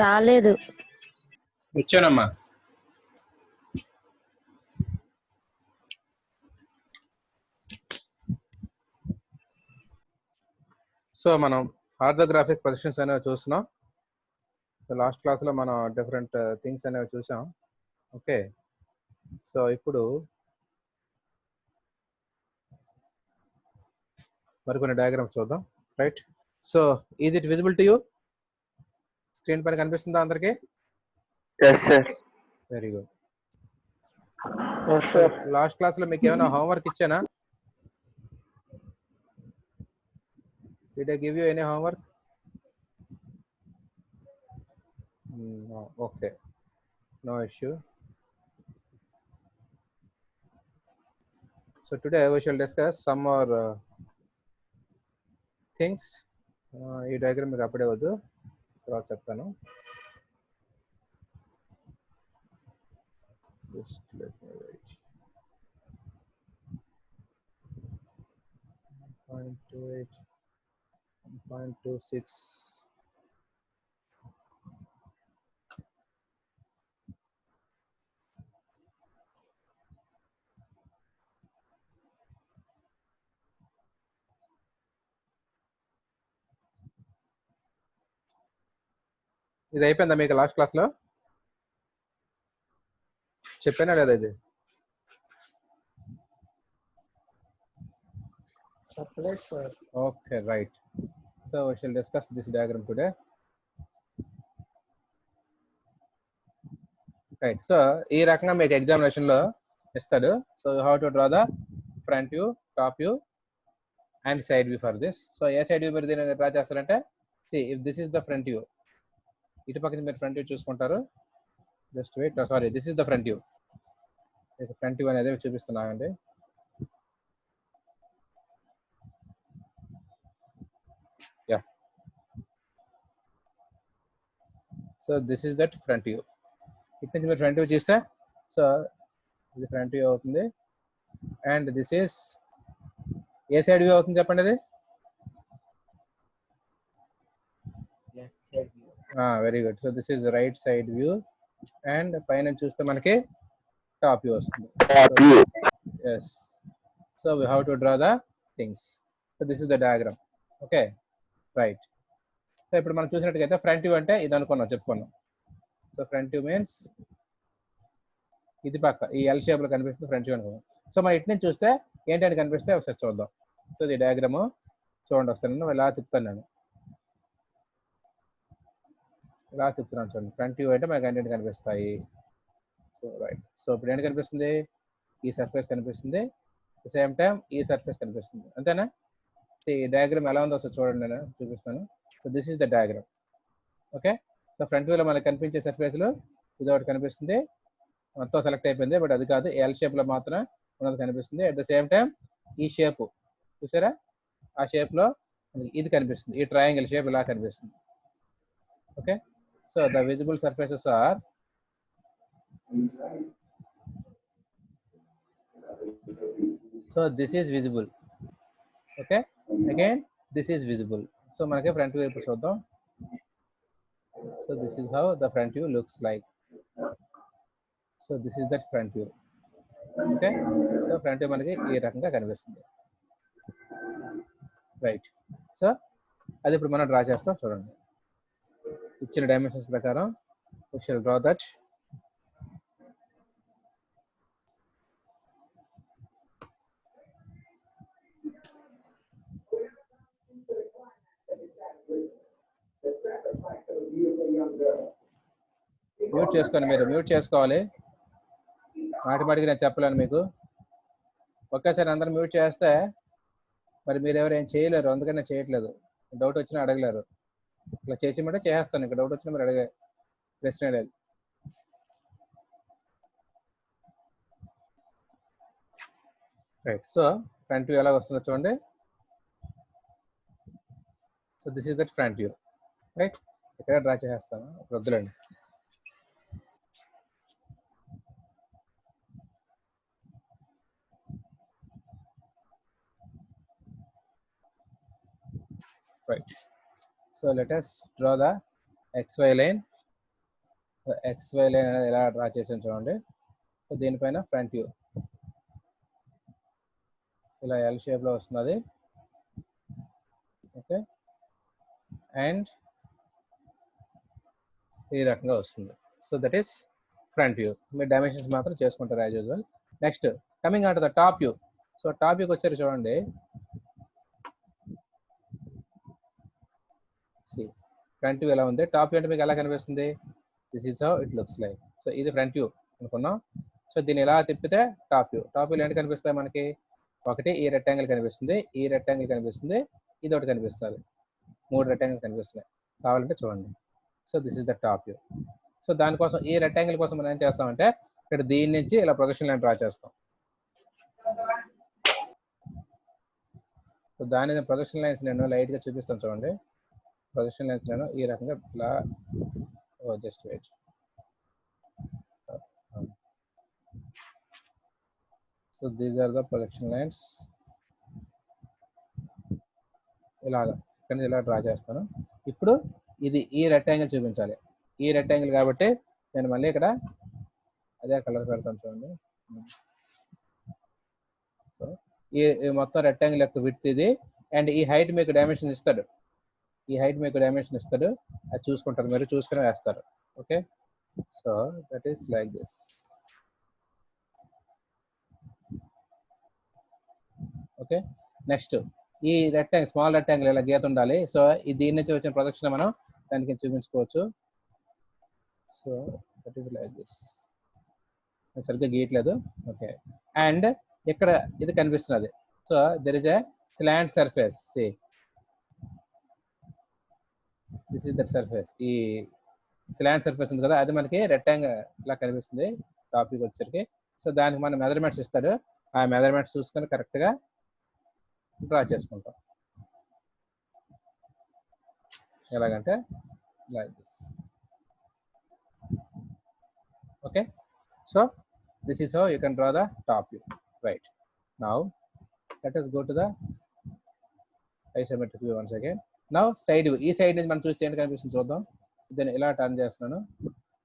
రాలేదు. వచ్చానమ్మా. సో మనం orthographic positions అనేవి చూస్తున్నాం. సో లాస్ట్ క్లాస్లో మనం డిఫరెంట్ థింగ్స్ అనేవి చూసాం. ఓకే, సో ఇప్పుడు మరికొన్ని డయాగ్రామ్స్ చూద్దాం. Right, so is it visible to you? Screen పైన కనిపిస్తుందా అందరికి? Yes, sir. Very good. Yes, sir. Last క్లాస్లో మీకు ఏమైనా హోంవర్క్ ఇచ్చానా? Did I give you any homework? Okay, no issue. So today we shall discuss some more things. ఈ diagram మీకు అప్పుడే వద్దు, తర్వాత చెప్తాను. Just let me wait. 1.28, 1.26. ఇది అయిపోయిందా మీకు లాస్ట్ క్లాస్లో? చెప్పానా లేదా ఇది? Surprise, sir. Okay, right. So we shall discuss this diagram today. Right. So ఈ రకంగా మీకు ఎగ్జామినేషన్ లో ఇస్తాడు. So you have to draw the front view, top view and side view for this. So A side view మీరు దీన్ని draw చేస్తారంటే, see if this is the front view, ఇటు పక్కన మీరు ఫ్రంట్ వ్యూ చూసుకుంటారు. Just wait, sorry, this is the front view. Front view అనేది చూపిస్తున్నానండి. Yeah, so this is that front view. ఇటు నుంచి మీరు ఫ్రంట్ వ్యూ చూస్తే, సో ఇది ఫ్రంట్ వ్యూ అవుతుంది. And this is a side view అవుతుంది చెప్పండి అది? Left side view. Very good. So this is right side view. And పైన చూస్తే మనకి టాప్ వ్యూ వస్తుంది. Top view. Yes. So we have to draw the things. So this is the diagram. Okay, right. So ఇప్పుడు మనం చూసినట్టుగా front view అంటే ఇది అనుకున్నాం, చెప్పుకున్నాం. సో ఫ్రంట్ వ్యూ మీన్స్ ఇది పక్క ఈ ఎల్ షేప్ లో కనిపిస్తుంది ఫ్రంట్ వ్యూ అనుకున్నాం. సో మనం ఇటు నుంచి చూస్తే ఏంటంటే కనిపిస్తే ఒకసారి చూద్దాం. సో ఇది డయాగ్రామ్ చూడండి ఒకసారి. నేను ఇలా తిప్పుతాను, నేను ఇలా తిప్పుతున్నాను చూడండి. ఫ్రంట్ వ్యూ అంటే మనకి ఏంటంటే కనిపిస్తాయి. So right. సో ఇప్పుడు ఏంటి కనిపిస్తుంది? ఈ సర్ఫేస్ కనిపిస్తుంది, సేమ్ టైం ఈ సర్ఫేస్ కనిపిస్తుంది, అంతేనా? సో ఈ డయాగ్రామ్ ఎలా ఉందో ఒకసారి చూడండి, నేను చూపిస్తాను. So this is the diagram. Okay, so front వ్యూలో మనకి కనిపించే సర్ఫేస్లో ఇది ఒకటి కనిపిస్తుంది, మొత్తం సెలెక్ట్ అయిపోయింది. బట్ అది కాదు, ఎల్ షేప్లో మాత్రం ఉన్నది కనిపిస్తుంది. అట్ ద సేమ్ టైం ఈ షేప్ చూసారా, ఆ షేప్లో ఇది కనిపిస్తుంది, ఈ ట్రయాంగిల్ షేప్ ఇలా కనిపిస్తుంది. Okay, so the visible surfaces are so this is visible. Okay, again this is visible. So మనకి ఫ్రంట్ వ్యూ ఇప్పుడు చూద్దాం. So this is how the front view looks like. So this is that front view. Okay, so front view మనకి ఈ రకంగా కనిపిస్తుంది. Right. So అది ఇప్పుడు మనం డ్రా చేస్తాం చూడండి. ఇచ్చిన డైమెన్షన్స్ ప్రకారం we shall draw that. Mute చేసుకోండి, మీరు మ్యూట్ చేసుకోవాలి. మాటిమాటికి నేను చెప్పలేను మీకు. ఒకేసారి అందరూ మ్యూట్ చేస్తే మరి మీరు ఎవరు ఏం చేయలేరు, అందుకని నేను చేయట్లేదు. డౌట్ వచ్చినా అడగలేరు. ఇట్లా చేసిమంటే చేసేస్తాను, ఇంకా డౌట్ వచ్చినా మీరు అడిగే ప్రశ్న లేదు. రైట్. సో ఫ్రంట్ వ్యూ ఎలా వస్తుందో చూడండి. So this is that front view. Right, ఇక్కడ డ్రా చేసేస్తాను, వద్దులేండి. Right. So let us draw the XY line. XY line అనేది ఎలా డ్రా చేసాను చూడండి. సో దీనిపైన ఫ్రంట్ వ్యూ ఇలా ఎల్ షేప్లో వస్తుంది. ఓకే, అండ్ ఈ రకంగా వస్తుంది. So that is front view. మీరు డైమెన్షన్స్ మాత్రం చేసుకుంటారు as usual. Next coming on to the top view. So top వ్యూకి వచ్చారు చూడండి. ఫ్రంట్ వ్యూ ఎలా ఉంది, టాప్ వ్యూ అంటే మీకు ఎలా కనిపిస్తుంది, this is how it looks like. So ఇది ఫ్రంట్ వ్యూ అనుకున్నాం. సో దీన్ని ఎలా తిప్పితే టాప్ వ్యూ. టాప్ వ్యూలో ఏంటి కనిపిస్తాయి మనకి, ఒకటి ఈ రెక్టాంగిల్ కనిపిస్తుంది, ఈ రెక్టాంగిల్ కనిపిస్తుంది, ఇది ఒకటి కనిపిస్తుంది, 3 రెక్టాంగిల్ కనిపిస్తున్నాయి. కావాలంటే చూడండి. So this is the top view. So దానికోసం ఈ రెక్టాంగిల్ కోసం మనం ఏం చేస్తామంటే ఇక్కడ దీని నుంచి ఇలా ప్రొజెక్షన్ లైన్ డ్రా చేస్తాం. సో దాని ప్రొజెక్షన్ లైన్స్ నేను లైట్గా చూపిస్తాను చూడండి. ప్రొజెక్షన్ లైన్స్ నేను ఈ రకంగా ఇలా just wait. So these are the projection lines. ఇలాగా ఇక్కడ ఇలా డ్రా చేస్తాను. ఇప్పుడు ఇది ఈ రెక్టాంగిల్ చూపించాలి, ఈ రెక్టాంగిల్ కాబట్టి నేను మళ్ళీ ఇక్కడ అదే కలర్ పెడతాను చూడండి. సో ఈ మొత్తం రెక్టాంగిల్ యొక్క విడ్త్ ఇది, అండ్ ఈ హైట్ మీకు డైమెన్షన్ ఇస్తాడు, ఈ హైట్ మీకు డైమెన్షన్ ఇస్తాడు, అది చూసుకుంటారు, మీరు చూసుకుని వేస్తారు. Okay, so that is like this. Okay, next ఈ రెక్టాంగిల్, స్మాల్ రెక్టాంగిల్ ఇలా గీత ఉండాలి. సో దీని నుంచి వచ్చిన ప్రొజెక్షన్ మనం దానికి చూపించుకోవచ్చు. So that is like this. సరిగ్గా గీయట్లేదు. ఓకే, అండ్ ఇక్కడ ఇది కనిపిస్తున్నది. So there is a slant surface. C this is that surface. ఈ స్లాంట్ సర్ఫేస్ ఉంది కదా, అది మనకి రెక్టాంగిల్ ఇలా కనిపిస్తుంది టాపిక్ వచ్చేసరికి. సో దానికి మనం మెజర్మెంట్స్ ఇస్తాడు, ఆ మెజర్మెంట్స్ చూసుకొని కరెక్ట్గా డ్రా చేసుకుంటాం. ఎలాగంటే like this. Okay, so this is how you can draw the top view. Right, now let us go to the isometric view once again. Now side view. ఈ side నుంచి మనం చూస్తే ఏంటి కనిపిస్తుంది చూద్దాం. దీన్ని ఇలా టర్న్ చేస్తున్నాను,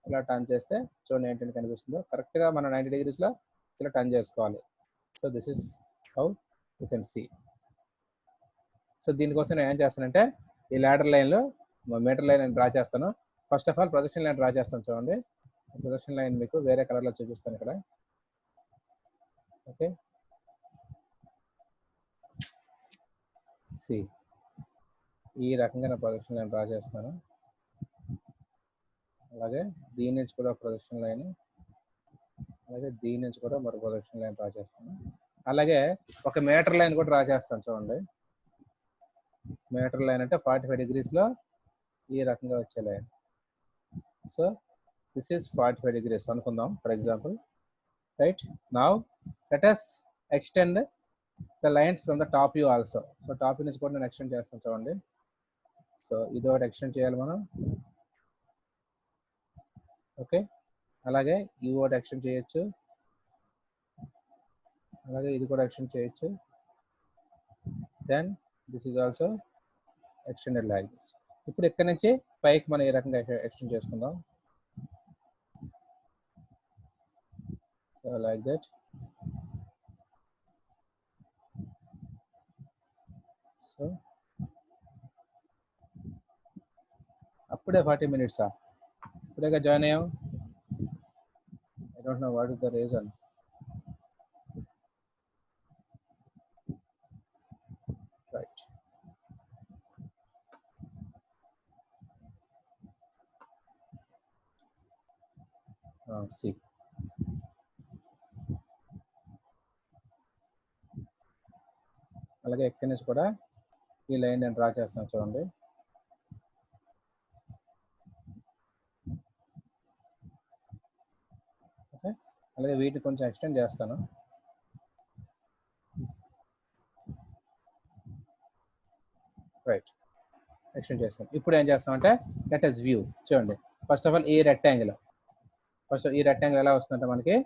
ఇలా టర్న్ చేస్తే చూడండి ఏంటంటే కనిపిస్తుందో. కరెక్ట్గా మనం 90 degreesలో ఇలా టర్న్ చేసుకోవాలి. So this is how you can see. So దీనికోసం నేను ఏం చేస్తానంటే ఈ ల్యాడర్ లైన్లో మీటర్ లైన్ డ్రా చేస్తాను. First of all projection line draw చేస్తాను చూడండి. ప్రొజెక్షన్ లైన్ మీకు వేరే కలర్లో చూపిస్తాను ఇక్కడ. ఓకే, సి ఈ రకంగా నా ప్రొజెక్షన్ లైన్ డ్రా చేస్తున్నాను. అలాగే దీని నుంచి కూడా ప్రొజెక్షన్ లైన్, అలాగే దీని నుంచి కూడా మరో ప్రొజెక్షన్ లైన్ డ్రా చేస్తాను. అలాగే ఒక మీటర్ లైన్ కూడా డ్రా చేస్తాను చూడండి. మీటర్ లైన్ అంటే 45 degreesలో ఈ రకంగా వచ్చే line. So this is 45 degrees అనుకుందాం for example. Right, now let us extend the lines from the top view also. So top view నుంచి కూడా నేను ఎక్స్టెండ్ చేస్తాను చూడండి. సో ఇది ఒకటి ఎక్స్టెండ్ చేయాలి మనం. ఓకే, అలాగే ఈ ఒకటి ఎక్స్టెండ్ చేయొచ్చు, అలాగే ఇది కూడా ఎక్స్టెండ్ చేయొచ్చు. Then this is also extended like this. ఇప్పుడు ఇక్కడ నుంచి పైకి మనం ఈ రకంగా ఎక్స్టెండ్ చేసుకుందాం. So like that. So అప్పుడే 40 minutes ఇప్పుడేగా జాయిన్ అయ్యాం. I don't know what is the reason. Right. See. అలాగే ఎక్కడి నుంచి కూడా ఈ లైన్ నేను డ్రా చేస్తాను చూడండి. ఓకే, అలాగే వీటిని కొంచెం ఎక్స్టెండ్ చేస్తాను. రైట్, ఎక్స్టెండ్ చేస్తాను. ఇప్పుడు ఏం చేస్తామంటే లెట్ us వ్యూ. చూడండి, ఫస్ట్ ఆఫ్ ఆల్ ఈ రెక్టాంగిల్, ఈ రెక్టాంగిల్ ఎలా వస్తుందంటే మనకి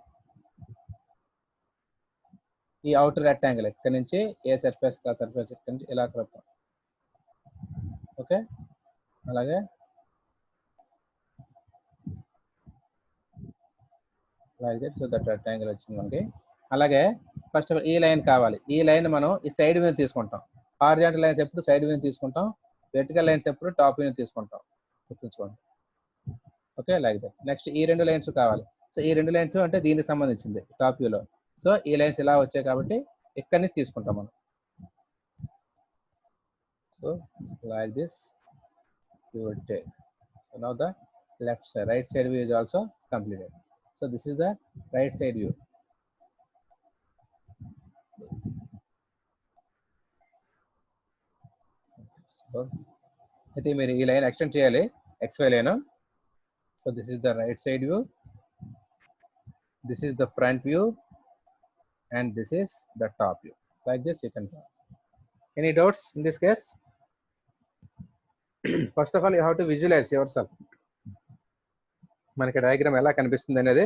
ఈ అవుటర్ రెక్టాంగిల్ ఇక్కడ నుంచి ఏ సర్ఫేస్ కా సర్ఫేస్ ఇక్కడ నుంచి ఇలా కలుపుతాం. ఓకే, అలాగే like that. So that rectangle వచ్చింది మనకి. అలాగే ఫస్ట్ ఆఫ్ ఆల్ ఈ లైన్ కావాలి. ఈ లైన్ మనం ఈ సైడ్ వ్యూ తీసుకుంటాం. హారిజాంటల్ లైన్స్ ఎప్పుడు సైడ్ వ్యూ తీసుకుంటాం, వెర్టికల్ లైన్స్ ఎప్పుడు టాప్ వ్యూ తీసుకుంటాం, గుర్తుంచుకోండి. Okay, like that. నెక్స్ట్ ఈ రెండు లైన్స్ కావాలి. సో ఈ రెండు లైన్స్ అంటే దీనికి సంబంధించింది టాప్ వ్యూలో. సో ఈ లైన్స్ ఇలా వచ్చాయి కాబట్టి ఇక్కడి నుంచి తీసుకుంటాం మనం. So like this you would take. So now the left side, right side view is also completed. So this is the right side view. So అయితే మీరు ఈ లైన్ ఎక్స్టెండ్ చేయాలి, XY line. So this is the right side view, this is the front view, and this is the top view. Like this you can draw. Any doubts in this case? First of all you have to visualize yourself. మనకి diagram ఎలా కనిపిస్తుంది అనేది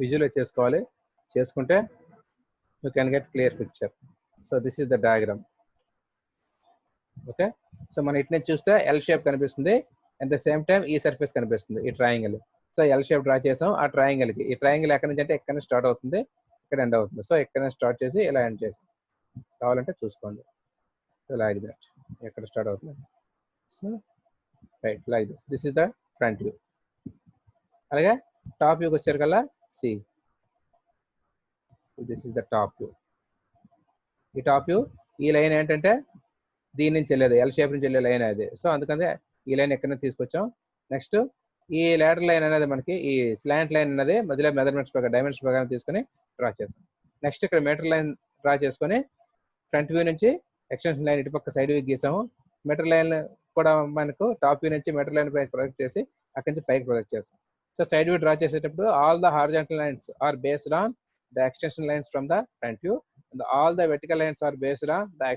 visualise చేసుకోవాలి. చేసుకుంటే you can get clear picture. So this is the diagram. Okay, so మనం ఇటు నుంచి చూస్తే ఎల్ షేప్ కనిపిస్తుంది, అట్ ద సేమ్ టైం ఈ సర్ఫేస్ కనిపిస్తుంది, ఈ triangle. So L shape draw చేసాం. ఆ ట్రయాంగిల్కి ఈ ట్రయాంగిల్ ఎక్కడి నుంచి అంటే ఎక్కడ నుంచి స్టార్ట్ అవుతుంది, ఇక్కడ ఎండ్ అవుతుంది. సో ఎక్కడ నుంచి స్టార్ట్ చేసి ఇలా ఎండ్ చేసాం. కావాలంటే చూసుకోండి. సో లైక్ దట్ ఎక్కడ స్టార్ట్ అవుతుంది. So right like this. This is the front view. అలాగే టాప్ వ్యూకి వచ్చారు కల్లా see, this is the top view. ఈ టాప్ వ్యూ, ఈ లైన్ ఏంటంటే దీని నుంచి వెళ్ళేది, ఎల్ షేప్ నుంచి వెళ్ళే లైన్ అది. సో అందుకని ఈ లైన్ ఎక్కడ నుంచి తీసుకొచ్చాం. నెక్స్ట్ ఈ లేటర్ లైన్ అనేది మనకి ఈ స్లాంట్ లైన్ అనేది మధ్యలో మెజర్మెంట్స్ ప్రకారం డైమెన్షన్ ప్రకారం తీసుకొని డ్రా చేస్తాం. నెక్స్ట్ ఇక్కడ మీటర్ లైన్ డ్రా చేసుకొని ఫ్రంట్ వ్యూ నుంచి ఎక్స్టెన్షన్ లైన్ ఇటు పక్క సైడ్ వ్యూ గీసాము. మీటర్ లైన్ కూడా మనకు టాప్ వ్యూ నుంచి మీటర్ లైన్ పైకి ప్రొజెక్ట్ చేసి అక్కడి నుంచి పైకి ప్రొజెక్ట్ చేస్తాం. సో సైడ్ వ్యూ డ్రా చేసేటప్పుడు all the horizontal lines are based on the extension lines from the front view, and all the vertical lines are based on the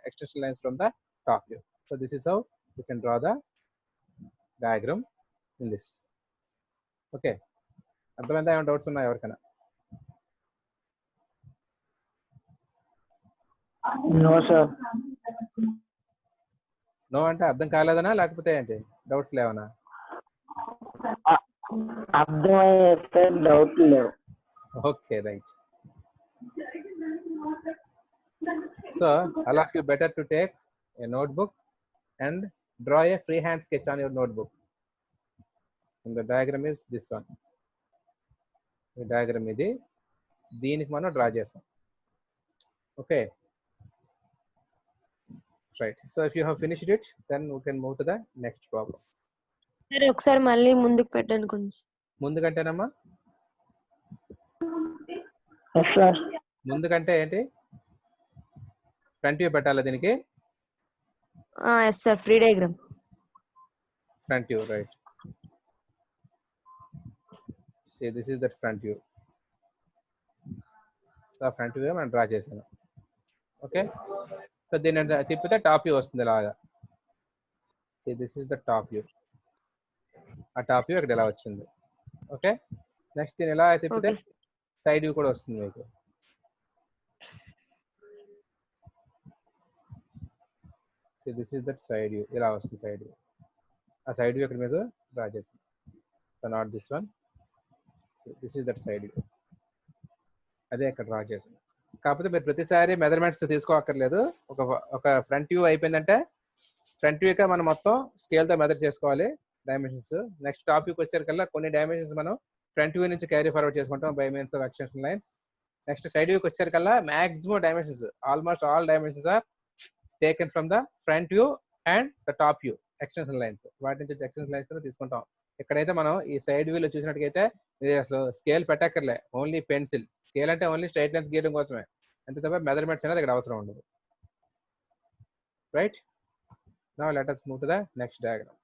extension lines from the top view. So this is how you can draw the diagram in this. Okay, అర్థమైందా? ఏమైనా doubts ఉన్నాయా ఎవరికైనా? No, sir. No అంటే అర్థం కాలేదనా లేకపోతే ఏంటి, doubts లేవనా? అర్థమైతే doubt లేవు. Okay, right. So all of you better to take a notebook and draw a freehand sketch on your notebook. And the diagram is this one. The diagram ఇది, దీనికి మనం draw చేసాం. Okay, right. So if you have finished it, then we can move to the next problem. సరే ఒకసారి మళ్ళీ ముందుకు పెట్టండి కొంచెం. ముందుకంటేనమ్మా, ఎస్ సార్. ముందుకంటే ఏంటి, ఫ్రంట్ వ్యూ పెట్టాలి దీనికి. Yes sir, free diagram. Front view, right. See, this is the front view. So front view మనం డ్రా చేసాను. ఓకే, సో దీన్ని తిప్పితే టాప్ వ్యూ వస్తుంది ఇలాగా. See, this is the top view. ఆ టాప్ వ్యూ ఇక్కడ ఇలా వచ్చింది. ఓకే, నెక్స్ట్ దీన్ని ఎలా తిప్పితే సైడ్ వ్యూ కూడా వస్తుంది మీకు. See, this is that side view. ఇలా వస్తుంది సైడ్ వ్యూ. ఆ సైడ్ వ్యూ ఇక్కడ మీరు డ్రా చేసాను. So not this one, this is that side view. అదే ఇక్కడ డ్రా చేసాను. కాకపోతే మీరు ప్రతిసారి మెజర్మెంట్స్ తీసుకోక్కర్లేదు. ఒక ఫ్రంట్ వ్యూ అయిపోయిందంటే ఫ్రంట్ వ్యూగా మనం మొత్తం స్కేల్తో మెజర్ చేసుకోవాలి డైమెన్షన్స్. నెక్స్ట్ టాప్ వ్యూకి వచ్చేసరికల్లా కొన్ని డైమెన్షన్స్ మనం ఫ్రంట్ వ్యూ నుంచి క్యారీ ఫార్వర్డ్ చేసుకుంటాం by means of extension lines. Next side వ్యూకి వచ్చేసరికల్లా maximum dimensions, almost all dimensions are taken from the front view and the top view extension lines. వాటి నుంచి extension lines తీసుకుంటాం. ఎక్కడైతే మనం ఈ సైడ్ వ్యూలో చూసినట్టుగైతే అసలు స్కేల్ పెట్టక్కర్లే, ఓన్లీ పెన్సిల్. స్కేల్ అంటే ఓన్లీ స్ట్రైట్ లైన్స్ గీయడం కోసమే, అంతే తప్ప మెజర్మెంట్స్ అనేది ఇక్కడ అవసరం ఉండదు. Right, now let us move to the next diagram.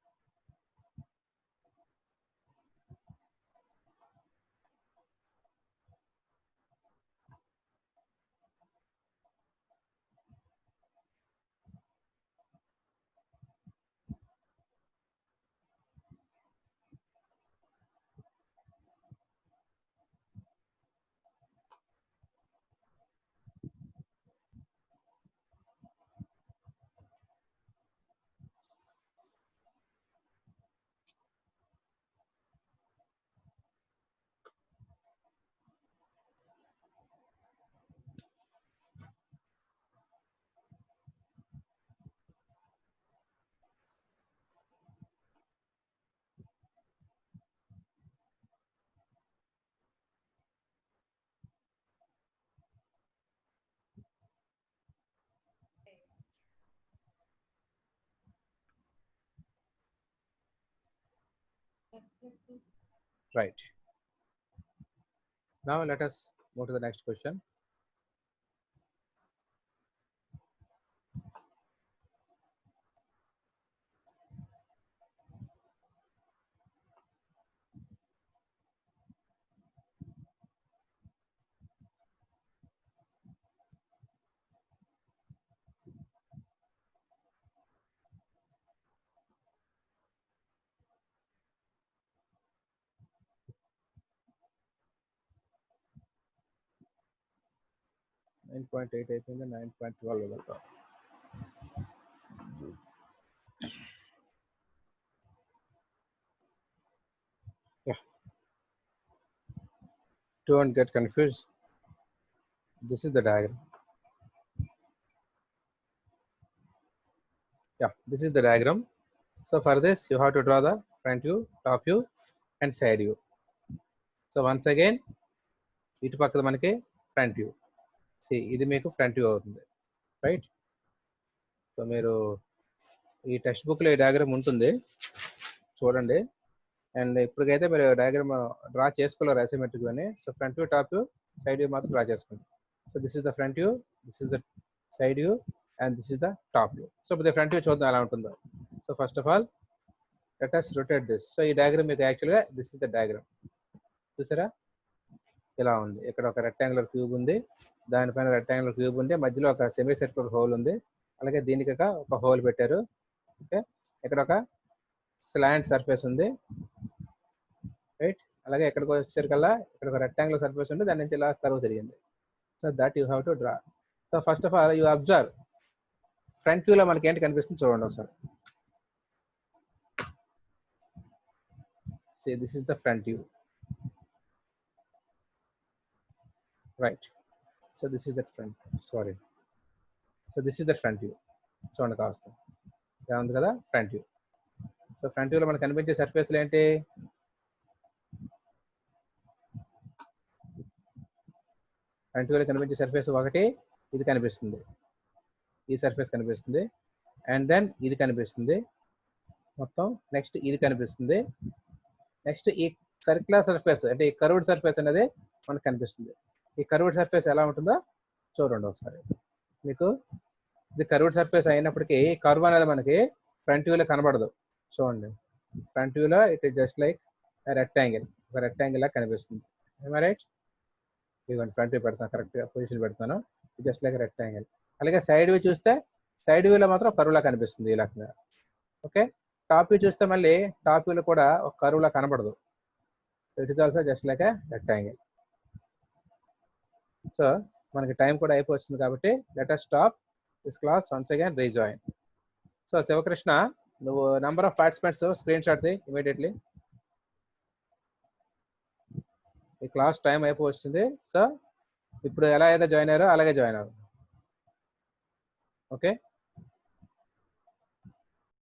Right. Now let us move to the next question. Nine point eight అయిపోయింది 9.12 వెళ్తాం. Yeah. Don't get confused. This is the diagram. Yeah, this is the diagram. So for this, you have to draw the front view, top view, and side view. So once again, ఇటు పక్కన మనకి front view. ఇది మీకు front view అవుతుంది, right? So మీరు ఈ text బుక్లో ఈ డయాగ్రామ్ ఉంటుంది, చూడండి. అండ్ ఇప్పటికైతే మీరు డయాగ్రామ్ డ్రా చేసుకోలేరు అసైన్మెంట్కి అని. So front view, top view, side view మాత్రం డ్రా చేసుకోండి. So this is the front view, this is the side view, and this is the top view. So ఇప్పుడు ఫ్రంట్ వ్యూ చూద్దాం ఎలా ఉంటుందో. So first of all let us rotate this. So ఈ diagram మీకు యాక్చువల్గా this is the diagram. చూసారా ఇలా ఉంది. ఇక్కడ ఒక రెక్టాంగులర్ క్యూబ్ ఉంది, దానిపైన రెక్టాంగులర్ క్యూబ్ ఉంది, మధ్యలో ఒక సెమీ సర్క్యులర్ హోల్ ఉంది, అలాగే దీనికి ఒక హోల్ పెట్టారు. ఓకే, ఇక్కడ ఒక స్లాంట్ సర్ఫేస్ ఉంది, రైట్? అలాగే ఎక్కడికి వచ్చేసరికల్లా ఇక్కడ ఒక రెక్టాంగులర్ సర్ఫేస్ ఉంది, దాని నుంచి ఇలా కర్వ్ తిరిగింది. So that you have to draw. So first of all you observe front వ్యూలో మనకి ఏంటి కనిపిస్తుంది చూడండి ఒకసారి. See, this is the front view, right? So this is the front, sorry. So this is the front view. చూడండి కాస్త ఇలా ఉంది కదా ఫ్రంట్ వ్యూ. సో ఫ్రంట్ వ్యూలో మనకు కనిపించే సర్ఫేస్లు ఏంటి? ఫ్రంట్ వ్యూలో కనిపించే సర్ఫేస్ ఒకటి ఇది కనిపిస్తుంది, ఈ సర్ఫేస్ కనిపిస్తుంది, అండ్ దెన్ ఇది కనిపిస్తుంది మొత్తం. నెక్స్ట్ ఇది కనిపిస్తుంది, నెక్స్ట్ ఈ సర్క్యులర్ సర్ఫేస్ అంటే ఈ కర్వ్డ్ సర్ఫేస్ అనేది మనకు కనిపిస్తుంది. ఈ కర్వ్డ్ సర్ఫేస్ ఎలా ఉంటుందో చూడండి ఒకసారి. మీకు ఇది కర్వ్డ్ సర్ఫేస్ అయినప్పటికీ కర్వ్ అనేది మనకి ఫ్రంట్ వ్యూలో కనబడదు. చూడండి ఫ్రంట్ వ్యూలో it is just like rectangle, ఒక రెక్టాంగిల్ లాగా కనిపిస్తుంది. రైట్? ఇదిగోండి ఫ్రంట్ వ్యూ పెడతాను, కరెక్ట్గా పొజిషన్ పెడతాను, జస్ట్ లైక్ రెక్టాంగిల్. అలాగే సైడ్ వ్యూ చూస్తే సైడ్ వ్యూలో మాత్రం కర్వ్ లా కనిపిస్తుంది ఈ రకంగా. ఓకే, టాప్ వ్యూ చూస్తే మళ్ళీ టాప్ వ్యూలో కూడా ఒక కర్వ్ లా కనబడదు. It is also just like rectangle. So మనకి టైం కూడా అయిపోతుంది కాబట్టి let us stop this class, once again rejoin. So Sivakrishna, నువ్వు number of participants screen shot ది ఇమీడియట్లీ. ఈ క్లాస్ టైం అయిపోతుంది. సో ఇప్పుడు ఎలా అయితే జాయిన్ అయ్యారో అలాగే జాయిన్ అవ్వండి. ఓకే.